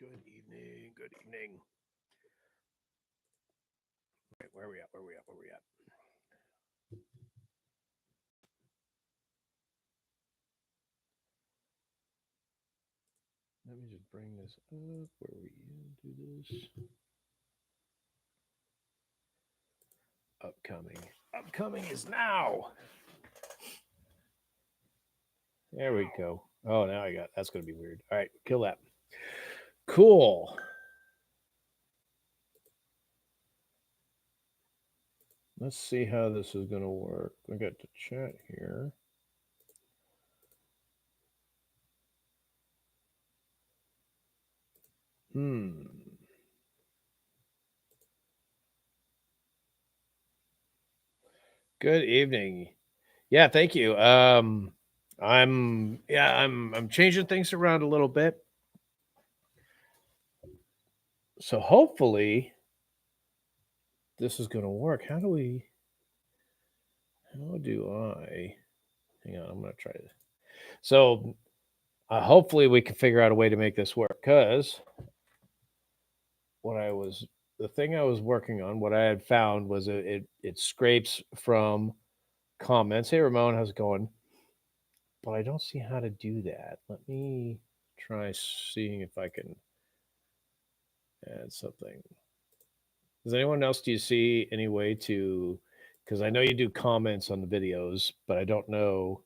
Good evening. Good evening. Right, where are we at? Where are we at? Where are we at? Let me just bring this up. Where we into this? Upcoming. Upcoming is now. There we go. Oh, now I got that's going to be weird. All right, kill that. Cool. Let's see how this is going to work. I got the chat here. Hmm. Good evening. Yeah, thank you. I'm changing things around a little bit. So hopefully this is going to work. How do I hang on, I'm going to try this. So hopefully we can figure out a way to make this work because the thing I was working on, what I had found was it scrapes from comments. Hey Ramon, how's it going? But I don't see how to do that. Let me try seeing if I can add something. Does anyone else, do you see any way to, because I know you do comments on the videos, but I don't know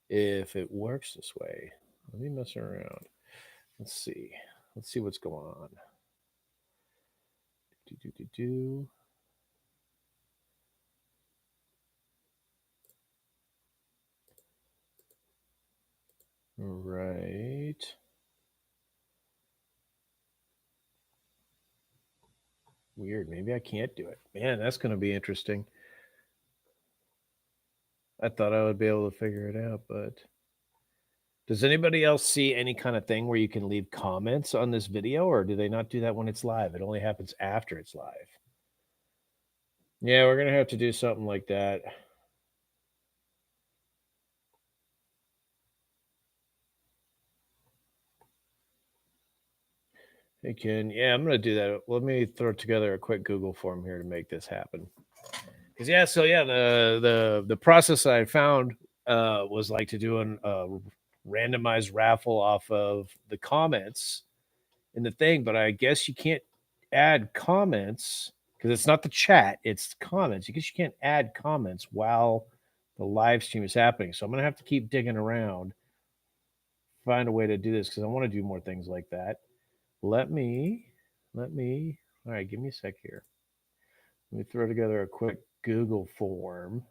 if it works this way. Let me mess around. Let's see. Let's see what's going on. Do. Right. Weird. Maybe I can't do it. Man, that's going to be interesting. I thought I would be able to figure it out, but does anybody else see any kind of thing where you can leave comments on this video, or do they not do that when it's live? It only happens after it's live. Yeah, we're going to have to do something like that. Hey, Ken. Yeah, I'm going to do that. Let me throw together a quick Google form here to make this happen. Because the process I found was like to do a randomized raffle off of the comments in the thing, but I guess you can't add comments because it's not the chat, it's comments. I guess you can't add comments while the live stream is happening. So I'm gonna have to keep digging around, find a way to do this because I want to do more things like that. Let me. All right, give me a sec here. Let me throw together a quick Google form.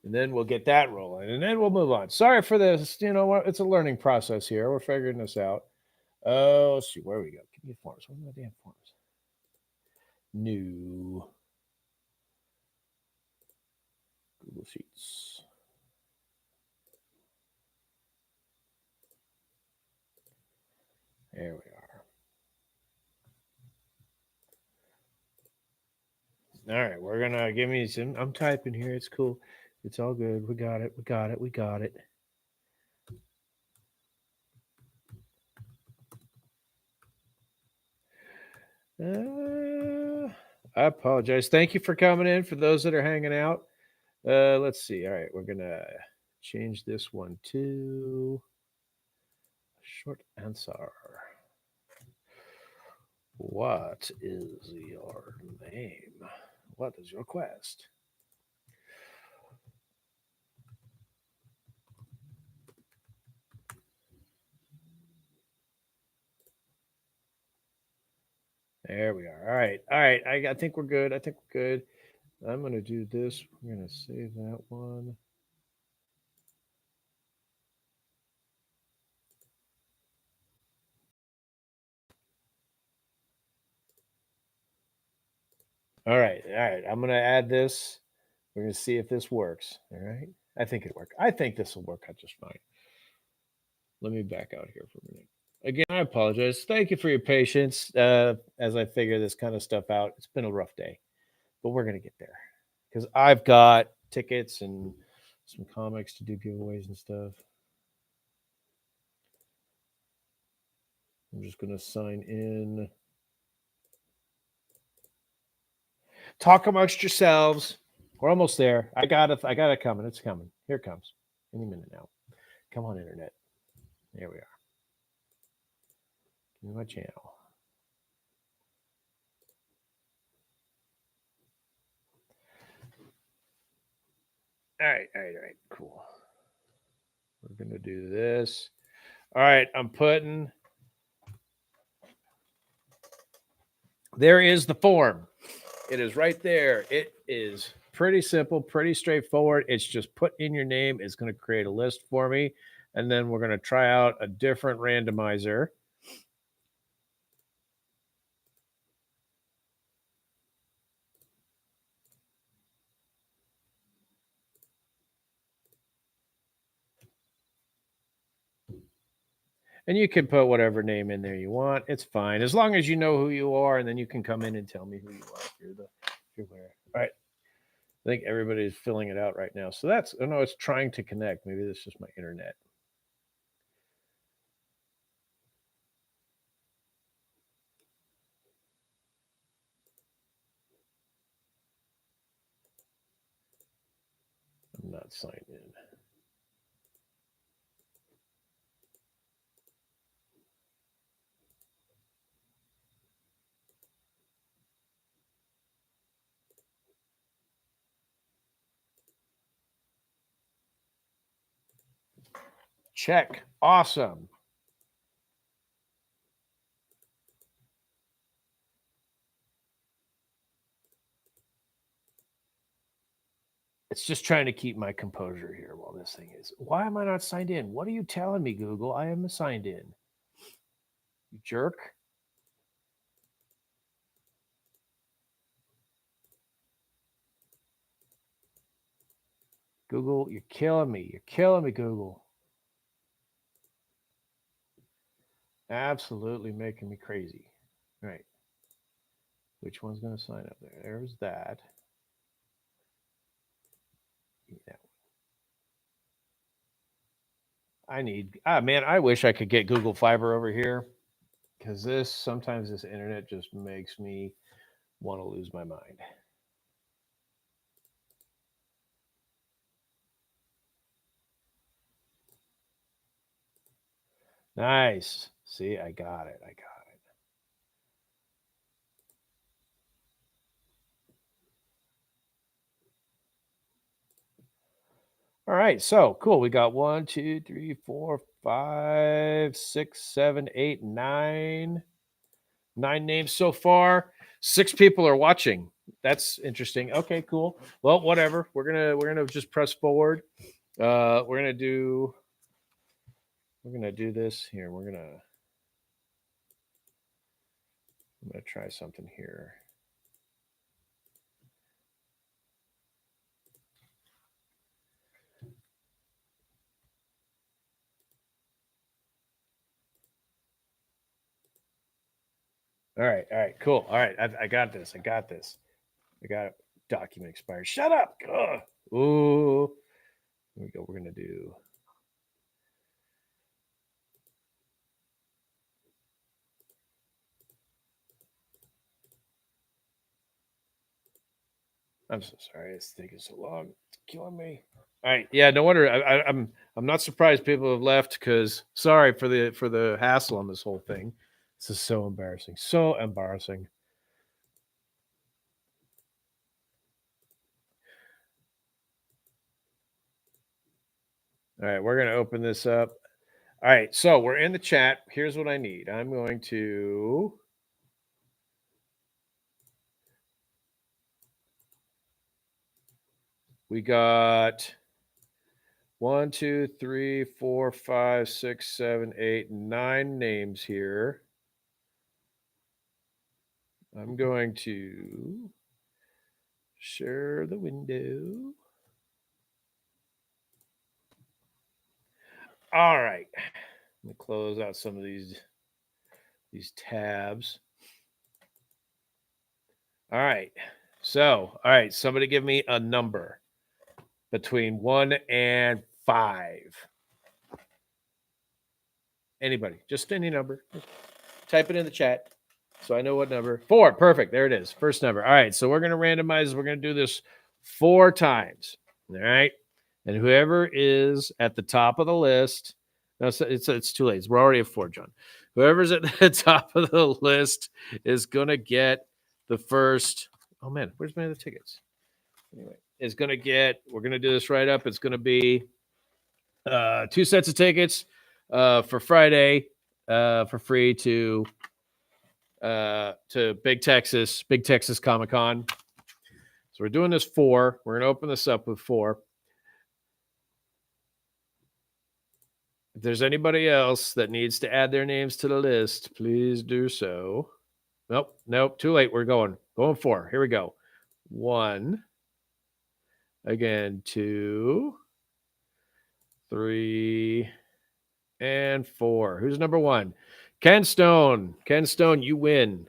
And then we'll get that rolling, and then we'll move on. Sorry for this. You know what? It's a learning process here. We're figuring this out. Oh, let's see where we go. Give me forms. What are my damn forms? New Google Sheets. There we are. All right, we're gonna give me some. I'm typing here. It's cool. It's all good. We got it. We got it. We got it. I apologize. Thank you for coming in. For those that are hanging out, let's see. All right, we're gonna change this one to short answer. What is your name? What is your quest? There we are. All right. All right. I think we're good. I think we're good. I'm going to do this. We're going to save that one. All right. All right. I'm going to add this. We're going to see if this works. All right. I think it worked. I think this will work out just fine. Let me back out here for a minute. Again, I apologize. Thank you for your patience as I figure this kind of stuff out. It's been a rough day, but we're going to get there because I've got tickets and some comics to do giveaways and stuff. I'm just gonna sign in. Talk amongst yourselves. We're almost there. I got it coming. It's coming. Here it comes. Any minute now. Come on, internet. There we are. Give me my channel. All right. Cool. We're gonna do this. All right, I'm putting. There is the form. It is right there. It is pretty simple, pretty straightforward. It's just put in your name. It's going to create a list for me. And then we're going to try out a different randomizer. And you can put whatever name in there you want. It's fine. As long as you know who you are, and then you can come in and tell me who you are if you're where. All right. I think everybody's filling it out right now. So that's, oh no, it's trying to connect. Maybe this is just my internet. I'm not signed in. Check. Awesome. It's just trying to keep my composure here while this thing is. Why am I not signed in? What are you telling me, Google? I am signed in. You jerk. Google, you're killing me. You're killing me, Google. Absolutely making me crazy. All right. Which one's going to sign up there? There's that. Yeah. Man, I wish I could get Google Fiber over here because sometimes this internet just makes me want to lose my mind. Nice. See, I got it. All right, so cool. We got 1, 2, 3, 4, 5, 6, 7, 8, 9. 9 names so far. 6 people are watching. That's interesting. Okay, cool. Well, whatever. We're gonna just press forward. We're gonna do this here. I'm gonna try something here. All right, cool. All right, I got this. I got it. Document expired. Shut up. Ugh. Ooh. Here we go. We're gonna do. I'm so sorry. It's taking so long. It's killing me. All right. Yeah. No wonder. I'm not surprised people have left because sorry for the hassle on this whole thing. This is so embarrassing. So embarrassing. All right. We're gonna open this up. All right. So we're in the chat. Here's what I need. I'm going to. We got 1, 2, 3, 4, 5, 6, 7, 8, 9 names here. I'm going to share the window. All right. Let me close out some of these tabs. All right. So, all right, somebody give me a number between 1 and 5. Anybody, just any number. Type it in the chat so I know what number. 4. Perfect. There it is. First number. All right. So we're going to randomize. We're going to do this 4 times. All right. And whoever is at the top of the list, no, it's too late. We're already at 4, John. Whoever's at the top of the list is going to get the first. Oh, man. Where's my other tickets? Anyway, is going to get, we're going to do this right up. It's going to be 2 sets of tickets for Friday for free to Big Texas Comic Con. So we're doing this 4. We're going to open this up with 4. If there's anybody else that needs to add their names to the list, please do so. Nope, too late. We're going 4. Here we go. 1, again, 2, 3, and 4. Who's number 1? Ken Stone. Ken Stone, you win.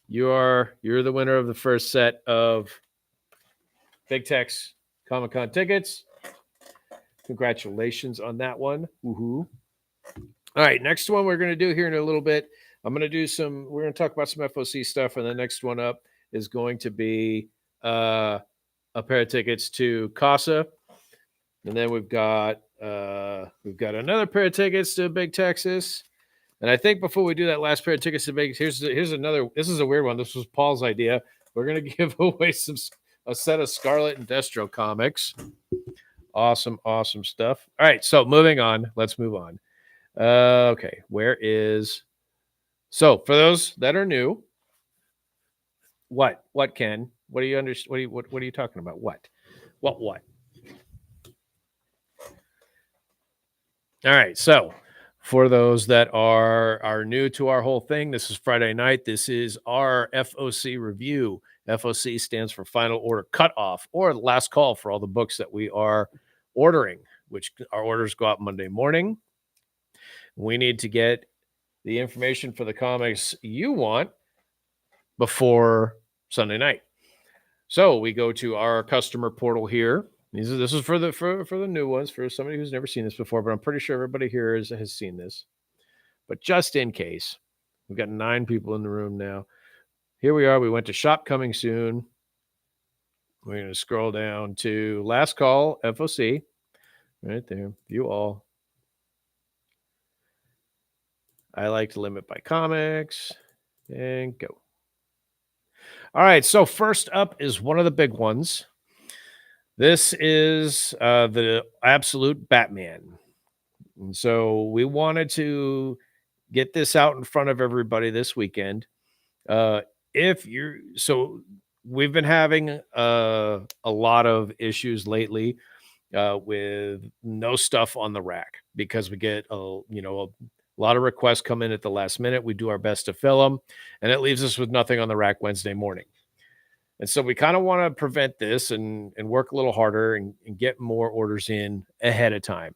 You're the winner of the first set of Big Tex Comic Con tickets. Congratulations on that one. Woohoo. All right, next one we're going to do here in a little bit. We're going to talk about some FOC stuff, and the next one up is going to be a pair of tickets to Casa. And then we've got another pair of tickets to Big Texas. And I think before we do that last pair of tickets to Big, here's another. This is a weird one. This was Paul's idea. We're going to give away a set of Scarlet and Destro comics. Awesome stuff. All right, so moving on. Let's move on. Okay, so for those that are new, what Ken? What do you understand? What are you talking about? What? All right, so for those that are new to our whole thing, this is Friday night. This is our FOC review. FOC stands for Final Order Cutoff, or the last call for all the books that we are ordering, which our orders go out Monday morning. We need to get the information for the comics you want before Sunday night. So we go to our customer portal here. This is for the new ones, for somebody who's never seen this before, but I'm pretty sure everybody here has seen this. But just in case, we've got 9 people in the room now. Here we are. We went to Shop Coming Soon. We're going to scroll down to Last Call, FOC. Right there. View all. I like to limit by comics. And go. All right. So first up is one of the big ones. This is the Absolute Batman. And so we wanted to get this out in front of everybody this weekend. We've been having a lot of issues lately with no stuff on the rack because we get a lot of requests come in at the last minute. We do our best to fill them, and it leaves us with nothing on the rack Wednesday morning. And so we kind of want to prevent this and work a little harder and get more orders in ahead of time.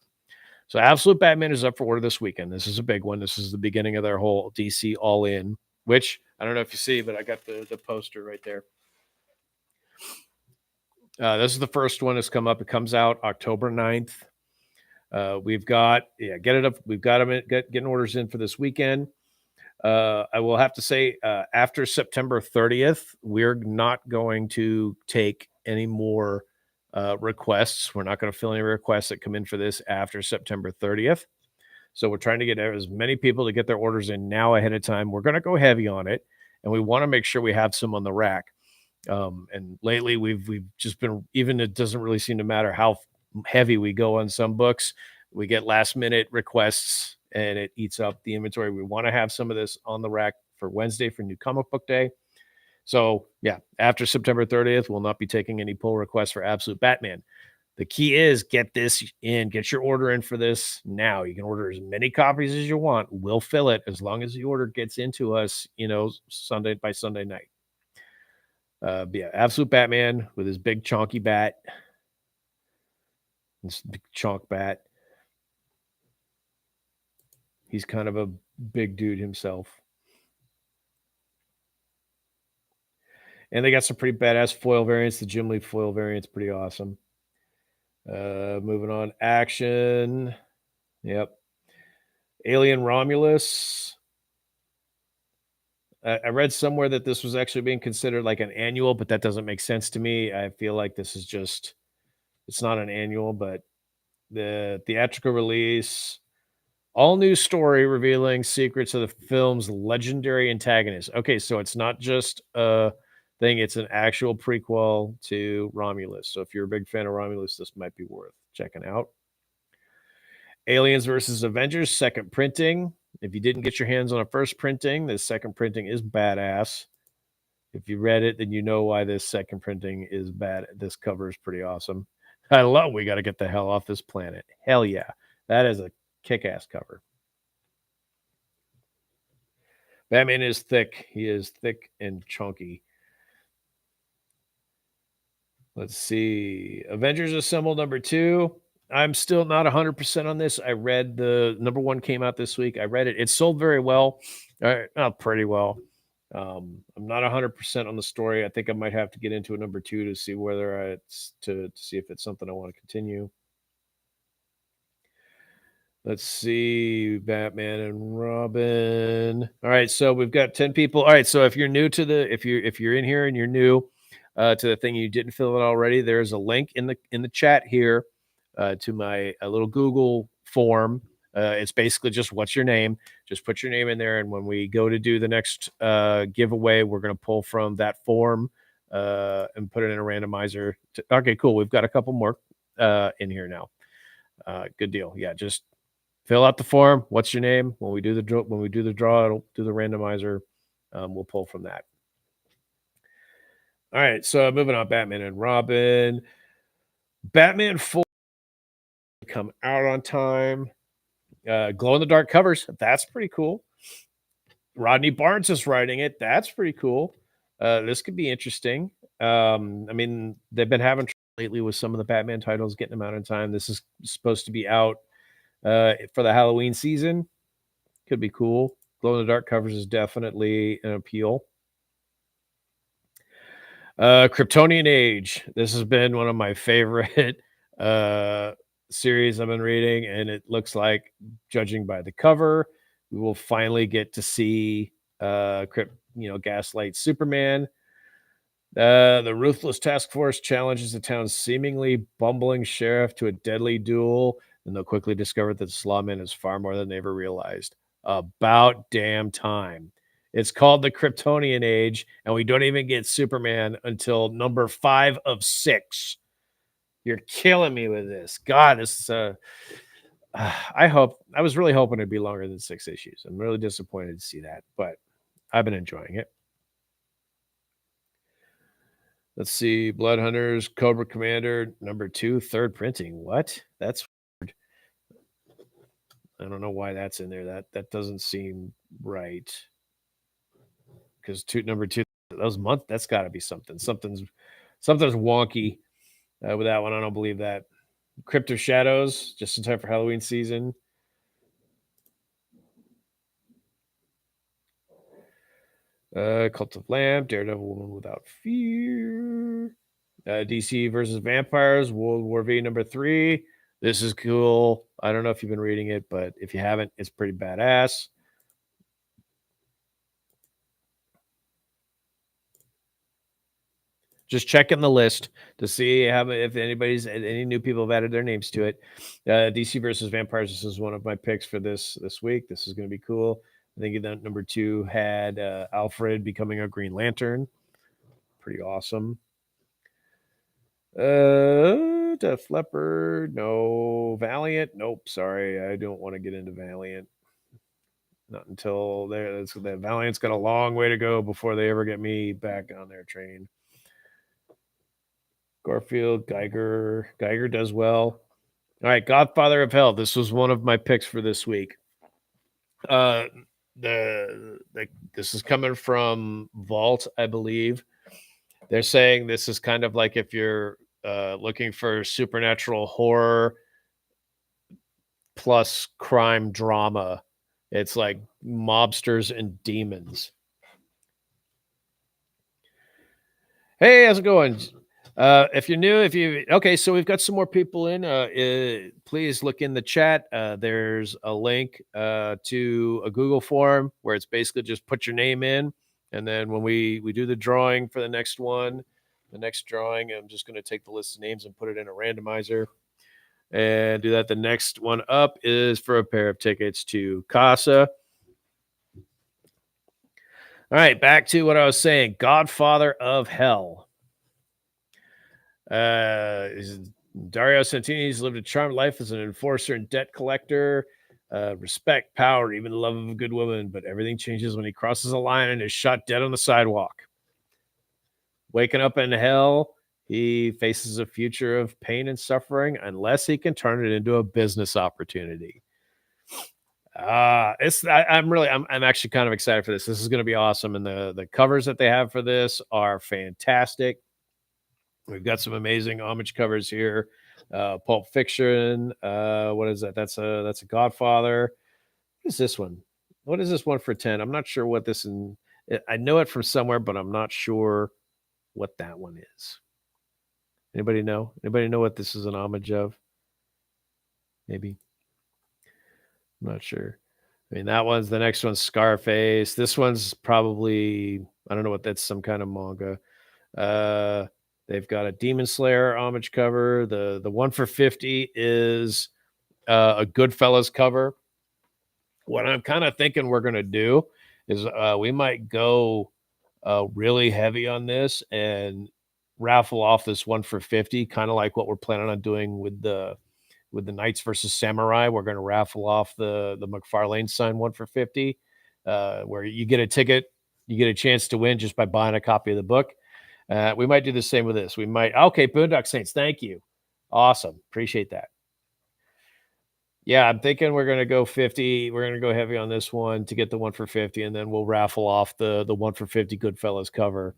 So Absolute Batman is up for order this weekend. This is a big one. This is the beginning of their whole DC All In, which I don't know if you see, but I got the poster right there. This is the first one that's come up. It comes out October 9th. We've got, get it up. We've got them getting orders in for this weekend. I will have to say, after September 30th, we're not going to take any more requests. We're not going to fill any requests that come in for this after September 30th. So we're trying to get as many people to get their orders in now ahead of time. We're going to go heavy on it, and we want to make sure we have some on the rack. And lately we've just been, even it doesn't really seem to matter how heavy we go on some books. We get last minute requests and it eats up the inventory. We want to have some of this on the rack for Wednesday for New Comic Book Day. So yeah, after September 30th, we'll not be taking any pull requests for Absolute Batman. The key is get this in, get your order in for this now. You can order as many copies as you want. We'll fill it as long as the order gets into us, Sunday by Sunday night. Absolute Batman with his big chonky bat. This big chonk bat. He's kind of a big dude himself. And they got some pretty badass foil variants. The Jim Lee foil variant's pretty awesome. Moving on, action. Yep. Alien Romulus. I read somewhere that this was actually being considered like an annual, but that doesn't make sense to me. I feel like this is just, it's not an annual, but the theatrical release, all new story revealing secrets of the film's legendary antagonist. Okay, so it's not just a thing, it's an actual prequel to Romulus. So if you're a big fan of Romulus, this might be worth checking out. Aliens versus Avengers, second printing. If you didn't get your hands on a first printing, the second printing is badass. If you read it, then you know why this second printing is bad. This cover is pretty awesome. I love We Got to Get the Hell Off This Planet. Hell yeah. That is a kick-ass cover. Batman is thick. He is thick and chunky. Let's see. Avengers Assemble #2. I'm still not 100% on this. I read the #1 came out this week. I read it. It sold very well. Pretty well. I'm not 100% on the story. I think I might have to get into a #2 to see whether it's to see if it's something I want to continue. Let's see, Batman and Robin. All right, so we've got 10 people. All right, so if you're new to if you're in here and you're new to the thing, you didn't fill it already, there's a link in the chat here to my little Google form. It's basically just what's your name. Just put your name in there, and when we go to do the next giveaway, we're going to pull from that form and put it in a randomizer. Okay, cool. We've got a couple more in here now. Good deal. Yeah, just fill out the form. What's your name? When we do the draw, it'll do the randomizer. We'll pull from that. All right. So moving on, Batman and Robin. Batman 4 come out on time. Glow in the dark covers. That's pretty cool. Rodney Barnes is writing it. That's pretty cool. This could be interesting. I mean, they've been having trouble lately with some of the Batman titles getting them out in time. This is supposed to be out for the Halloween season. Could be cool. Glow in the dark covers is definitely an appeal. Kryptonian Age. This has been one of my favorite series I've been reading, and it looks like, judging by the cover, we will finally get to see Gaslight Superman. The Ruthless Task Force challenges the town's seemingly bumbling sheriff to a deadly duel, and they'll quickly discover that the Slawman is far more than they ever realized. About damn time. It's called the Kryptonian Age, and we don't even get Superman until number 5 of 6. You're killing me with this. God, this I was really hoping it'd be longer than 6 issues. I'm really disappointed to see that, but I've been enjoying it. Let's see. Blood Hunters, Cobra Commander, #2, third printing. What? That's weird. I don't know why that's in there. That doesn't seem right. Because #2, that's got to be something. Something's wonky with that one. I don't believe that. Crypt of Shadows, just in time for Halloween season. Cult of Lamb, Daredevil, Woman Without Fear. DC versus Vampires, World War V #3. This is cool. I don't know if you've been reading it, but if you haven't, it's pretty badass. Just checking the list to see if any new people have added their names to it. DC versus Vampires. This is one of my picks for this week. This is going to be cool. I think that #2 had Alfred becoming a Green Lantern. Pretty awesome. Def Leppard. No. Valiant. Nope. Sorry, I don't want to get into Valiant. Not until there. Valiant's got a long way to go before they ever get me back on their train. Garfield, Geiger does well. All right, Godfather of Hell. This was one of my picks for this week. This is coming from Vault, I believe. They're saying this is kind of like if you're looking for supernatural horror plus crime drama. It's like mobsters and demons. Hey, how's it going? If you're new, if you okay, so we've got some more people in. Please look in the chat. There's a link to a Google form where it's basically just put your name in, and then when we do the drawing for the next one, the next drawing, I'm just going to take the list of names and put it in a randomizer and do that. The next one up is for a pair of tickets to Casa. All right, back to what I was saying. Godfather of Hell. Dario Santini's lived a charmed life as an enforcer and debt collector. Respect, power, even the love of a good woman, but everything changes when he crosses a line and is shot dead on the sidewalk. Waking up in hell, he faces a future of pain and suffering unless he can turn it into a business opportunity. I'm actually kind of excited for this. This is going to be awesome, and the covers that they have for this are fantastic. We've got some amazing homage covers here. Pulp Fiction. What is that? That's a Godfather. What is this one? What is this one for 10? I'm not sure what this in. I know it from somewhere, but I'm not sure what that one is. Anybody know? Anybody know what this is an homage of? Maybe. I'm not sure. I mean, that one's the next one's Scarface. This one's probably I don't know what that's some kind of manga. They've got a Demon Slayer homage cover. The one for 50 is a Goodfellas cover. What I'm kind of thinking we're gonna do is we might go really heavy on this and raffle off this one for 50, kind of like what we're planning on doing with the Knights versus Samurai. We're going to raffle off the McFarlane sign one for 50, where you get a ticket, you get a chance to win just by buying a copy of the book. We might do the same with this. We might, okay, Boondock Saints, thank you. Awesome. Appreciate that. Yeah, I'm thinking we're going to go 50. We're going to go heavy on this one to get the one for 50, and then we'll raffle off the one for 50 Goodfellas cover.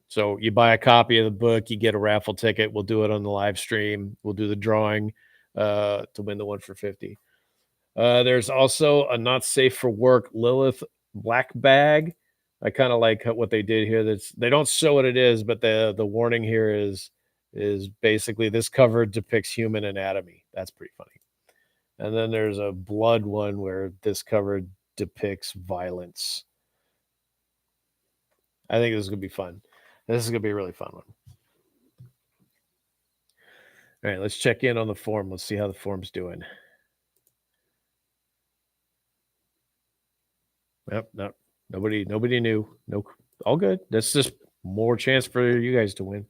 So you buy a copy of the book, you get a raffle ticket. We'll do it on the live stream. We'll do the drawing to win the one for 50. There's also a not safe for work Lilith black bag. I kind of like what they did here. They don't show what it is, but the warning here is basically this cover depicts human anatomy. That's pretty funny. And then there's a blood one where this cover depicts violence. I think this is gonna be fun. This is gonna be a really fun one. All right, let's check in on the form. Let's see how the form's doing. Yep, no, nobody knew. No, all good. That's just more chance for you guys to win.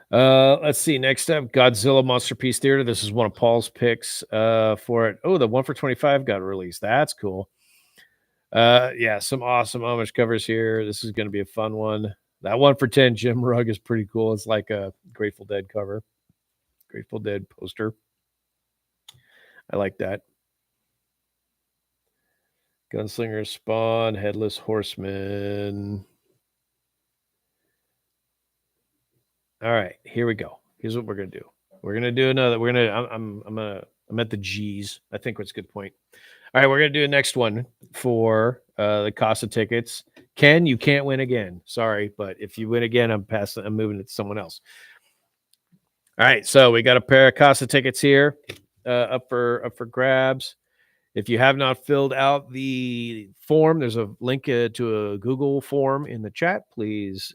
Let's see. Next up, Godzilla Monster Piece Theater. This is one of Paul's picks for it. Oh, the one for 25 got released. That's cool. Yeah, some awesome homage covers here. This is going to be a fun one. That one for 10, Jim Rugg, is pretty cool. It's like a Grateful Dead cover, Grateful Dead poster. I like that. Gunslinger Spawn, Headless Horseman. All right, here we go. Here's what we're gonna do. We're gonna do another. We're gonna. I'm at the G's. I think that's a good point. All right, we're gonna do a next one for the Casa tickets. Ken, you can't win again. Sorry, but if you win again, I'm passing. I'm moving it to someone else. All right, so we got a pair of Casa tickets here up for grabs. If you have not filled out the form, there's a link to a Google form in the chat. Please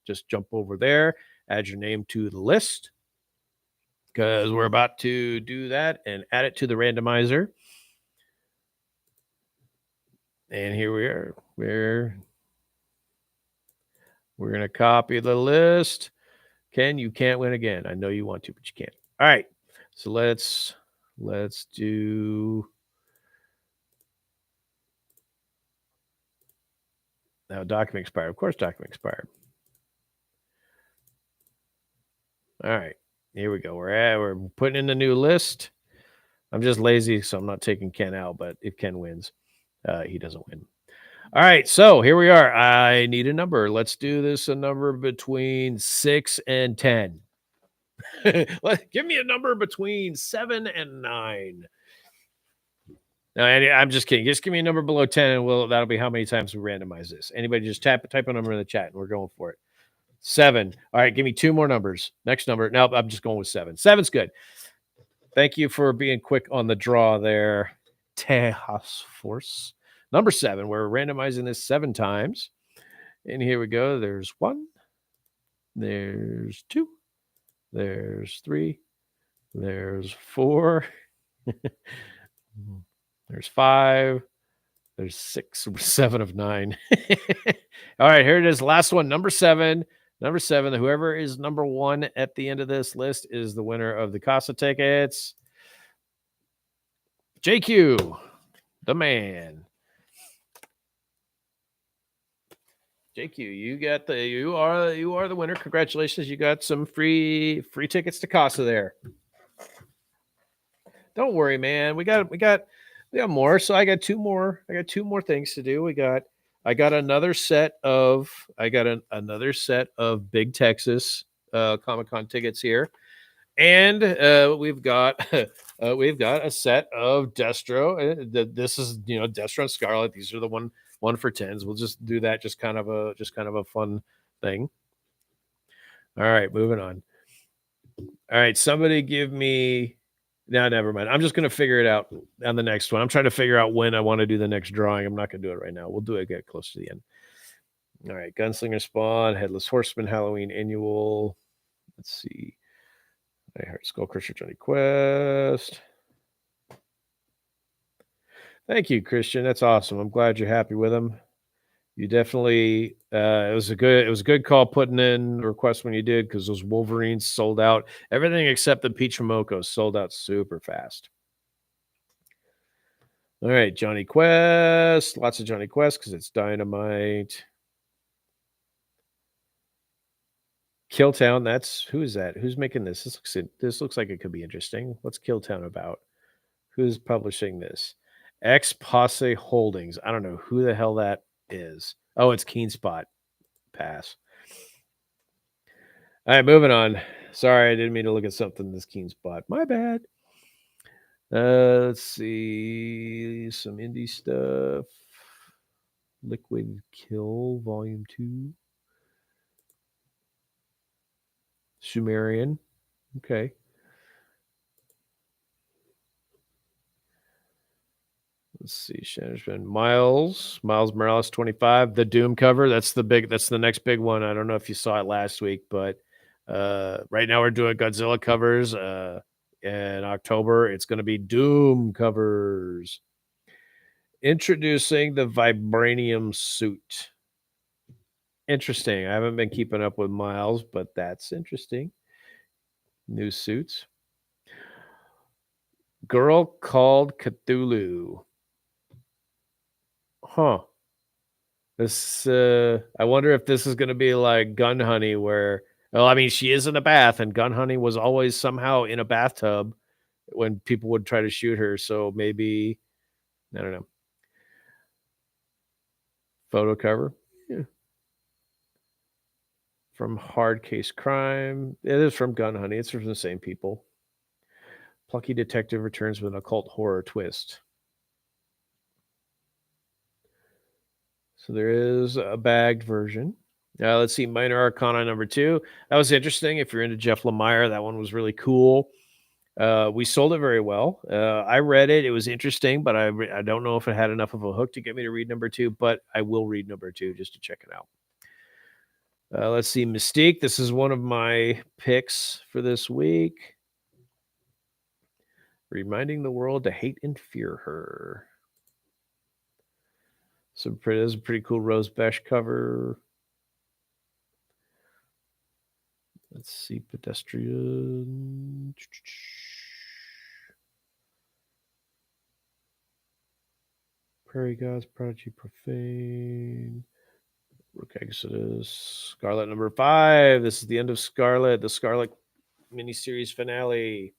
just jump over there, add your name to the list, because we're about to do that and add it to the randomizer. And here we are. We're going to copy the list. Ken, you can't win again. I know you want to, but you can't. All right. So let's do now. Document expired. Of course, document expired. All right. Here we go. We're putting in the new list. I'm just lazy, so I'm not taking Ken out, but if Ken wins, he doesn't win. All right, so here we are. I need a number. Let's do this a number between 6 and 10. Give me a number between 7 and 9. No, I'm just kidding. Just give me a number below 10, and that'll be how many times we randomize this. Anybody just type a number in the chat, and we're going for it. 7. All right, give me 2 more numbers. Next number. No, I'm just going with 7. 7's good. Thank you for being quick on the draw there, Tejas Force. Number 7. We're randomizing this 7 times. And here we go. There's 1. There's 2. There's 3. There's 4. There's 5. There's 6. 7 of 9. All right, here it is. Last one. Number 7. Number 7. Whoever is number 1 at the end of this list is the winner of the Casa tickets. JQ, the man. JQ, you are the winner. Congratulations. You got some free tickets to Casa there. Don't worry, man. We got more. So I got 2 more. I got 2 more things to do. I got another set of another set of Big Texas Comic-Con tickets here. And we've got a set of Destro. This is Destro and Scarlet. These are the one for 10s. We'll just do that. Just kind of a fun thing. All right, moving on. All right, somebody give me. No, never mind. I'm just going to figure it out on the next one. I'm trying to figure out when I want to do the next drawing. I'm not going to do it right now. We'll do it get close to the end. All right, Gunslinger Spawn, Headless Horseman, Halloween Annual. Let's see. I heard Skull Crusher, Johnny Quest. Thank you, Christian. That's awesome. I'm glad you're happy with him. You definitely it was a good call putting in the request when you did, because those Wolverines sold out. Everything except the Peach Momoko sold out super fast. All right, Johnny Quest. Lots of Johnny Quest because it's Dynamite. Killtown. Who is that? Who's making this? This looks like it could be interesting. What's Killtown about? Who's publishing this? X Posse Holdings. I don't know who the hell that is. Oh, it's Keenspot. Pass. All right, moving on. Sorry, I didn't mean to look at something this Keenspot. My bad. Let's see some indie stuff. Liquid Kill Volume 2. Sumerian. Okay. Let's see. Shannon Miles Morales 25. The Doom cover. That's the next big one. I don't know if you saw it last week, but right now we're doing Godzilla covers. In October, it's going to be Doom covers. Introducing the Vibranium suit. Interesting. I haven't been keeping up with Miles, but that's interesting. New suits. Girl Called Cthulhu. Huh. This I wonder if this is going to be like Gun Honey, where she is in a bath, and Gun Honey was always somehow in a bathtub when people would try to shoot her. So maybe, I don't know. Photo cover. Yeah. From Hard Case Crime. It is from Gun Honey. It's from the same people. Plucky detective returns with an occult horror twist. So there is a bagged version. Let's see, Minor Arcana number 2. That was interesting. If you're into Jeff Lemire, that one was really cool. We sold it very well. I read it. It was interesting, but I don't know if it had enough of a hook to get me to read number 2, but I will read number 2 just to check it out. Let's see, Mystique. This is one of my picks for this week. Reminding the world to hate and fear her. So there's a pretty cool Rose Besh cover. Let's see, Pedestrian. Prairie Gods, Prodigy, Profane. Rook Exodus. Scarlet number 5. This is the end of Scarlet, the Scarlet miniseries finale.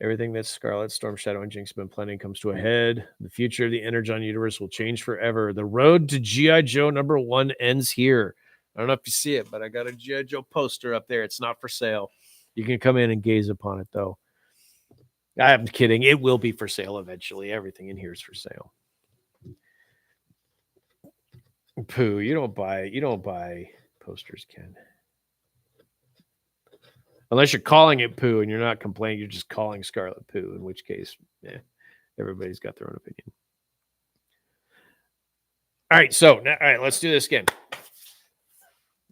Everything that Scarlet, Storm Shadow, and Jinx have been planning comes to a head. The future of the Energon universe will change forever. The road to G.I. Joe number 1 ends here. I don't know if you see it, but I got a G.I. Joe poster up there. It's not for sale. You can come in and gaze upon it, though. I'm kidding. It will be for sale eventually. Everything in here is for sale. Pooh, you don't buy posters, Ken. Unless you're calling it poo and you're not complaining, you're just calling Scarlet poo, in which case, yeah, everybody's got their own opinion. All right, so now, all right, let's do this again.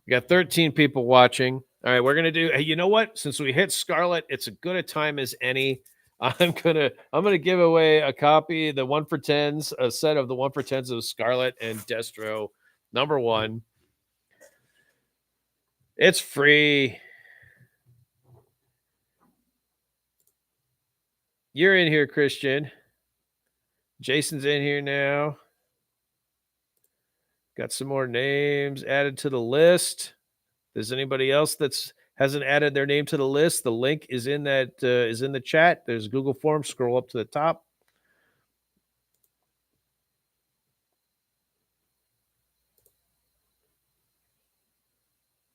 We got 13 people watching. All right, we're gonna do. Hey, you know what? Since we hit Scarlet, it's as good a time as any. I'm gonna give away a copy, the 1 for 10s, a set of the 1 for 10s of Scarlet and Destro #1. It's free. You're in here, Christian. Jason's in here now. Got some more names added to the list. There's anybody else that's hasn't added their name to the list? The link is in that is in the chat. There's Google Forms. Scroll up to the top.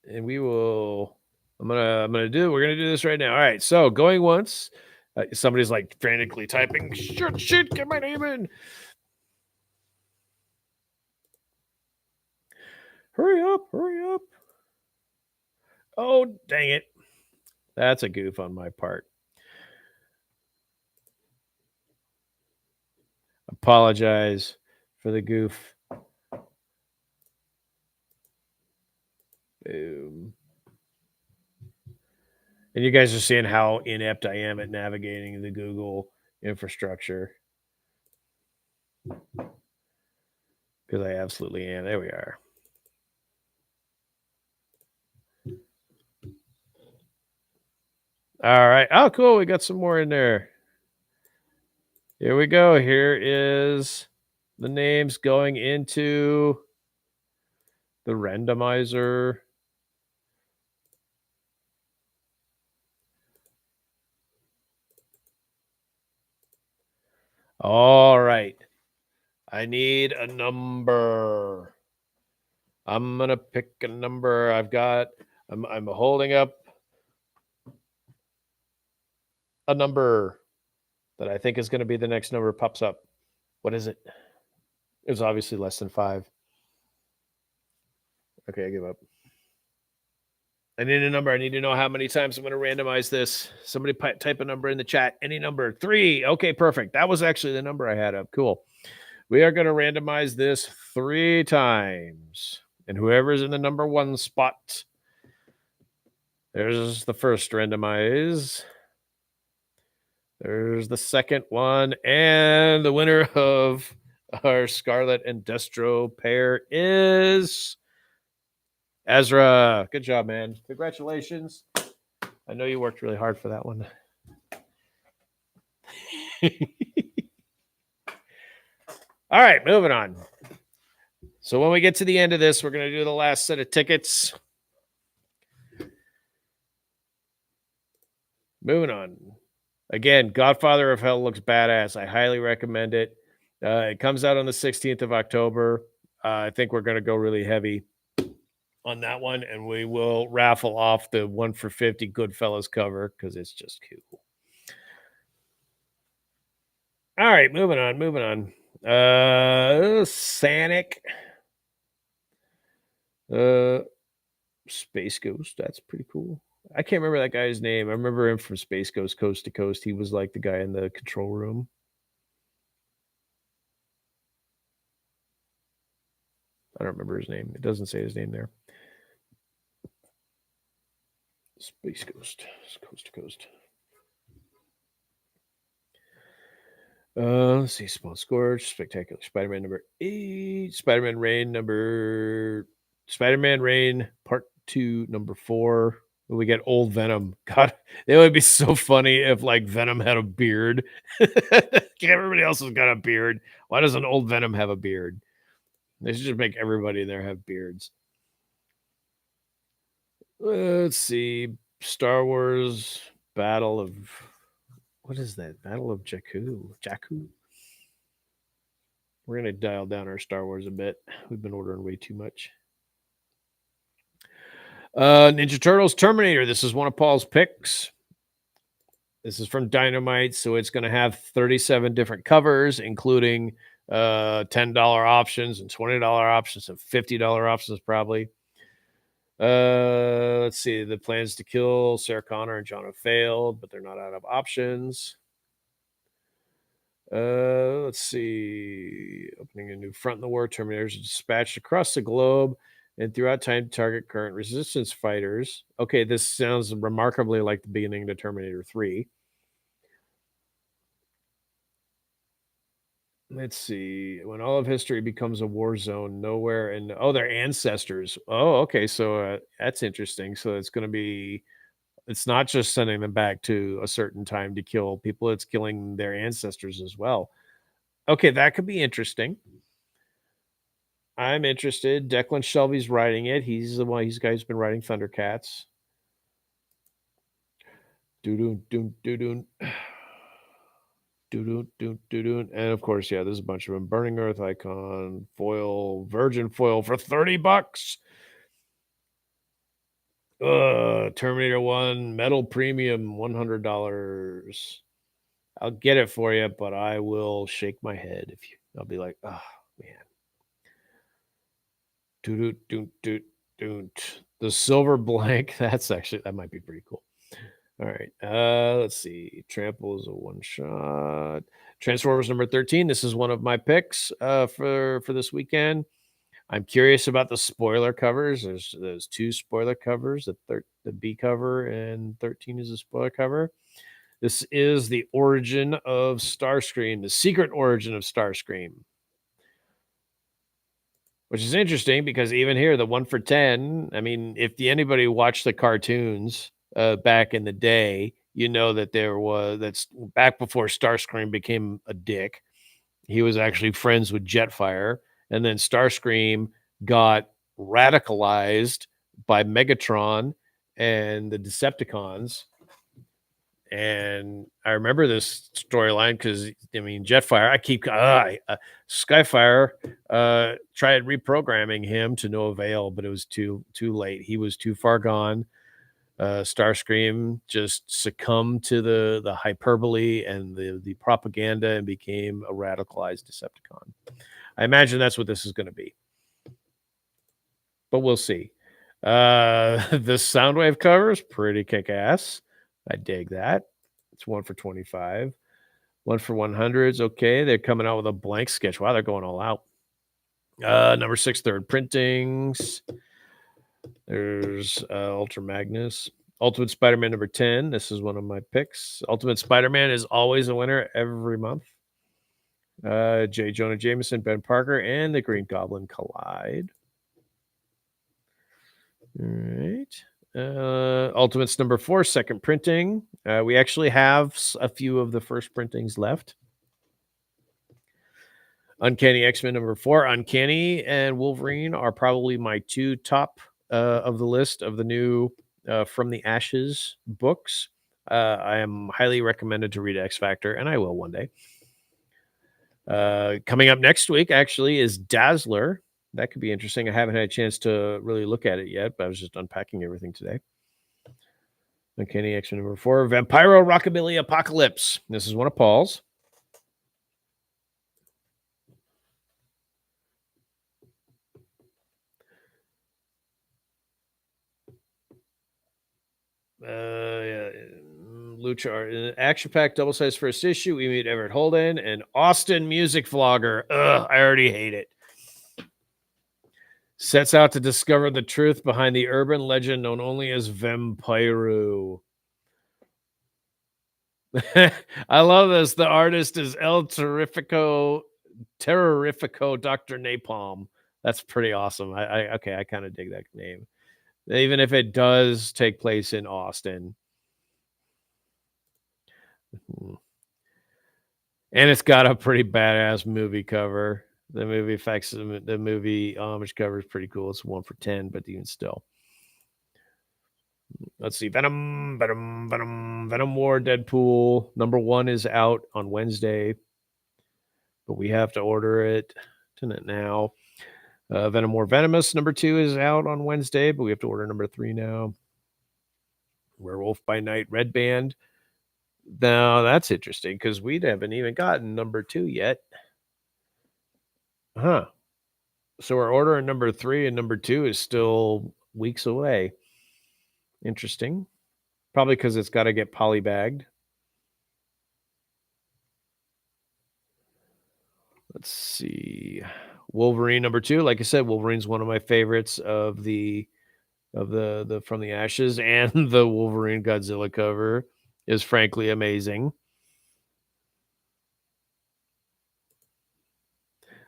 And we will. We're gonna do this right now. All right. So going once. Somebody's like frantically typing. Shit! Get my name in. Hurry up! Hurry up! Oh, dang it. That's a goof on my part. Apologize for the goof. Boom. And you guys are seeing how inept I am at navigating the Google infrastructure. Because I absolutely am. There we are. All right. Oh, cool. We got some more in there. Here we go. Here is the names going into the randomizer. All right. I need a number. I'm going to pick a number. I'm holding up a number that I think is going to be the next number pops up. What is it? It was obviously less than 5. Okay, I give up. I need a number. I need to know how many times I'm going to randomize this. Somebody type a number in the chat. Any number. 3. Okay, perfect. That was actually the number I had up. Cool. We are going to randomize this 3 times. And whoever's in the number 1 spot, there's the first randomize. There's the second one. And the winner of our Scarlet and Destro pair is Ezra. Good job, man. Congratulations. I know you worked really hard for that one. All right, moving on. So when we get to the end of this, we're going to do the last set of tickets. Moving on. Again, Godfather of Hell looks badass. I highly recommend it. It comes out on the 16th of October. I think we're going to go really heavy on that one, and we will raffle off the 1 for 50 Goodfellas cover because it's just cool. All right, moving on. Sanic. Space Ghost. That's pretty cool. I can't remember that guy's name. I remember him from Space Ghost Coast to Coast. He was like the guy in the control room. I don't remember his name. It doesn't say his name there. Space Ghost. Coast to Coast. Let's see. Small Scorch. Spectacular Spider-Man number 8. Spider-Man Rain Part 2 number 4. We get old Venom. God, it would be so funny if like Venom had a beard. Everybody else has got a beard. Why doesn't old Venom have a beard? They should just make everybody there have beards. Let's see. Star Wars Battle of... What is that? Battle of Jakku? We're going to dial down our Star Wars a bit. We've been ordering way too much. Ninja Turtles Terminator. This is one of Paul's picks. This is from Dynamite, so it's going to have 37 different covers, including $10 options and $20 options and $50 options probably. Let's see. The plans to kill Sarah Connor and John have failed, but they're not out of options. Let's see. Opening a new front in the war, Terminators are dispatched across the globe and throughout time to target current resistance fighters. Okay, this sounds remarkably like the beginning of Terminator 3. Let's see. When all of history becomes a war zone, nowhere and their ancestors. Oh, okay. So that's interesting. So it's going to be. It's not just sending them back to a certain time to kill people. It's killing their ancestors as well. Okay, that could be interesting. I'm interested. Declan Shelby's writing it. He's the one. He's the guy who's been writing Thundercats. Doo doo doo doo doo. And of course, yeah, there's a bunch of them. Burning Earth icon, foil, virgin foil for $30. Terminator 1, metal premium, $100. I'll get it for you, but I will shake my head if you. I'll be like, oh man. The silver blank. That might be pretty cool. All right. Let's see. Trample is a one shot. Transformers number 13. This is one of my picks for this weekend. I'm curious about the spoiler covers. There's two spoiler covers. The B cover and 13 is a spoiler cover. This is the origin of Starscream, the secret origin of Starscream, which is interesting because even here, the 1 for 10. I mean, if anybody watched the cartoons back in the day, you know that that's back before Starscream became a dick. He was actually friends with Jetfire, and then Starscream got radicalized by Megatron and the Decepticons. And I remember this storyline because I mean, Jetfire. Skyfire tried reprogramming him to no avail, but it was too late. He was too far gone. Starscream just succumbed to the hyperbole and the propaganda and became a radicalized Decepticon. I imagine that's what this is going to be, but we'll see. The Soundwave cover is pretty kick-ass. I dig that. It's 1 for 25. 1 for 100s. Okay, they're coming out with a blank sketch. Wow, they're going all out. Number 6, third printings. There's Ultra Magnus. Ultimate Spider-Man number 10. This is one of my picks. Ultimate Spider-Man is always a winner every month. J. Jonah Jameson, Ben Parker, and the Green Goblin collide. All right. Ultimates number 4, second printing. We actually have a few of the first printings left. Uncanny X-Men number 4. Uncanny and Wolverine are probably my two top of the list of the new From the Ashes books. I am highly recommended to read X Factor, and I will one day. Coming up next week, actually, is Dazzler. That could be interesting. I haven't had a chance to really look at it yet, but I was just unpacking everything today. Uncanny X-Men number 4. Vampiro Rockabilly Apocalypse. This is one of Paul's. Luchar, action-packed double-sized first issue. We meet Everett Holden and Austin Music Vlogger. Ugh, I already hate it. Sets out to discover the truth behind the urban legend known only as Vampiro. I love this. The artist is El Terrorifico Dr. Napalm. That's pretty awesome. I kind of dig that name. Even if it does take place in Austin. And it's got a pretty badass movie cover. The movie effects, the movie homage cover is pretty cool. It's 1 for 10, but even still. Let's see. Venom War Deadpool. Number 1 is out on Wednesday, but we have to order it now. Venom War Venomous number 2 is out on Wednesday, but we have to order number 3 now. Werewolf by Night Red Band. Now that's interesting because we haven't even gotten number 2 yet. Huh. So we're ordering number 3 and number 2 is still weeks away. Interesting. Probably because it's got to get polybagged. Let's see. Wolverine number 2. Like I said, Wolverine's one of my favorites of the From the Ashes, and the Wolverine Godzilla cover is frankly amazing.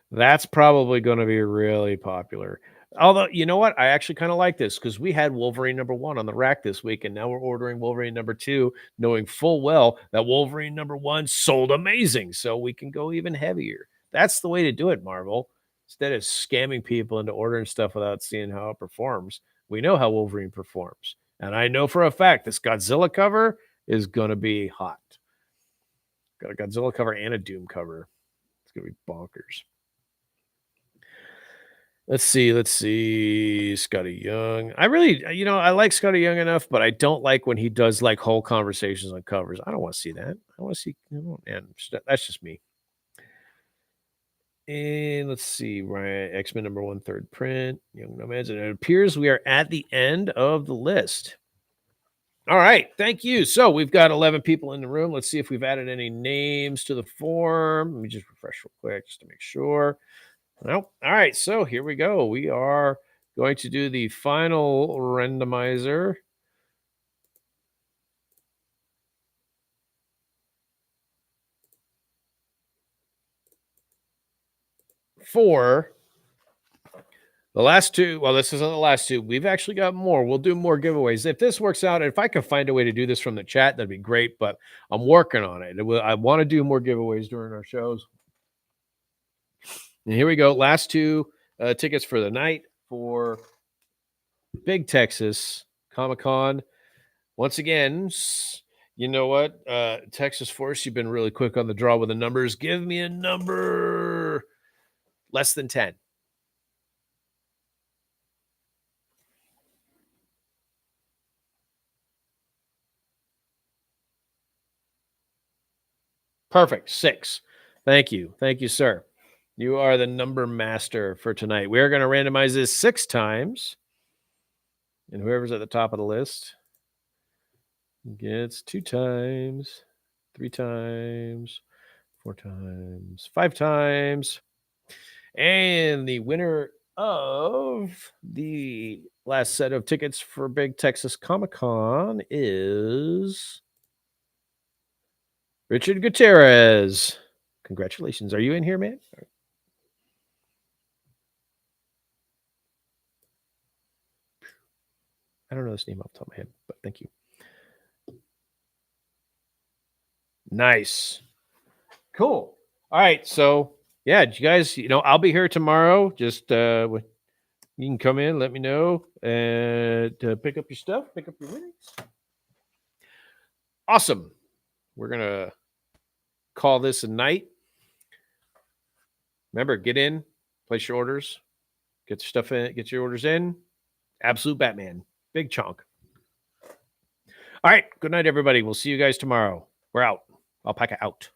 That's probably going to be really popular. Although, you know what? I actually kind of like this because we had Wolverine number 1 on the rack this week, and now we're ordering Wolverine number 2, knowing full well that Wolverine number 1 sold amazing. So we can go even heavier. That's the way to do it, Marvel. Instead of scamming people into ordering stuff without seeing how it performs, we know how Wolverine performs. And I know for a fact this Godzilla cover is going to be hot. Got a Godzilla cover and a Doom cover. It's going to be bonkers. Let's see. Scotty Young. I really, I like Scotty Young enough, but I don't like when he does like whole conversations on covers. I don't want to see that. I want to see, and that's just me. And let's see, Ryan, X-Men number 1, third print, Young Nomads. And it appears we are at the end of the list. All right, thank you. So we've got 11 people in the room. Let's see if we've added any names to the form. Let me just refresh real quick just to make sure. Nope. All right, so here we go. We are going to do the final randomizer. For the last two. Well, this isn't the last two. We've actually got more. We'll do more giveaways. If this works out, if I can find a way to do this from the chat, that'd be great, but I'm working on it. I want to do more giveaways during our shows. And here we go. Last two tickets for the night for Big Texas Comic-Con. Once again, you know what? Texas Force, you've been really quick on the draw with the numbers. Give me a number less than 10. Perfect. 6. Thank you. Thank you, sir. You are the number master for tonight. We are going to randomize this 6 times. And whoever's at the top of the list gets 2 times, 3 times, 4 times, 5 times. And the winner of the last set of tickets for Big Texas Comic-Con is Richard Gutierrez. Congratulations. Are you in here, man? I don't know this name off the top of my head, but thank you. Nice. Cool. All right. So, yeah, you guys, I'll be here tomorrow. Just you can come in, let me know, and pick up your stuff, pick up your winnings. Awesome. We're going to call this a night. Remember, get in, place your orders, get your stuff in, get your orders in. Absolute Batman. Big chunk. All right. Good night, everybody. We'll see you guys tomorrow. We're out. Alpaca out.